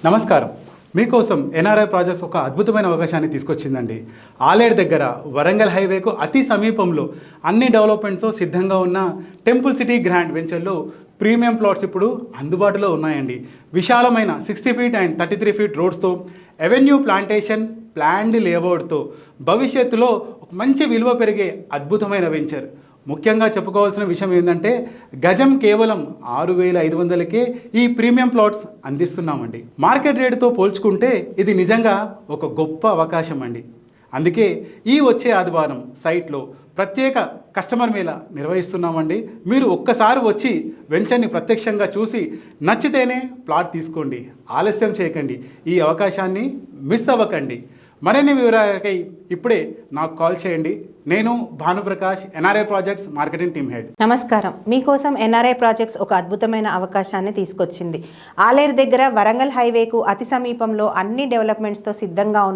నమస్కారం. మీకోసం NRI projects ఒక అద్భుతమైన అవకాశాన్ని తీసుకొచ్చిందండి. ఆలేరు దగ్గర వరంగల్ హైవేకు అతి సమీపంలో అన్ని డెవలప్మెంట్స్ సిద్ధంగా ఉన్న టెంపుల్ సిటీ గ్రాండ్ వెంచర్లో ప్రీమియం ప్లాట్స్ ఇప్పుడు అందుబాటులో ఉన్నాయండి. విశాలమైన 60 ఫీట్ అండ్ 33 ఫీట్ రోడ్స్తో, ఎవెన్యూ ప్లాంటేషన్, ప్లాన్డ్ లేఅవుట్తో భవిష్యత్తులో ఒక మంచి విలువ పెరిగే అద్భుతమైన వెంచర్. ముఖ్యంగా చెప్పుకోవాల్సిన విషయం ఏంటంటే గజం కేవలం 6,500కే ఈ ప్రీమియం ప్లాట్స్ అందిస్తున్నామండి. మార్కెట్ రేటుతో పోల్చుకుంటే ఇది నిజంగా ఒక గొప్ప అవకాశం అండి. అందుకే ఈ వచ్చే ఆదివారం సైట్లో ప్రత్యేక కస్టమర్ మేళా నిర్వహిస్తున్నామండి. మీరు ఒక్కసారి వచ్చి వెంచర్ని ప్రత్యక్షంగా చూసి నచ్చితేనే ప్లాట్ తీసుకోండి. ఆలస్యం చేయకండి. ఈ అవకాశాన్ని మిస్ అవ్వకండి. మరిన్ని వివరాలకై ఇప్పుడే నాకు కాల్ చేయండి. నేను Bhanuprakash, NRI projects marketing team head. నమస్కారం. మీకోసం ఎన్ఆర్ఐ ప్రాజెక్ట్స్ ఒక అద్భుతమైన అవకాశాన్ని తీసుకొచ్చింది. ఆలేరు దగ్గర వరంగల్ హైవేకు అతి సమీపంలో అన్ని డెవలప్మెంట్స్తో సిద్ధంగా ఉన్న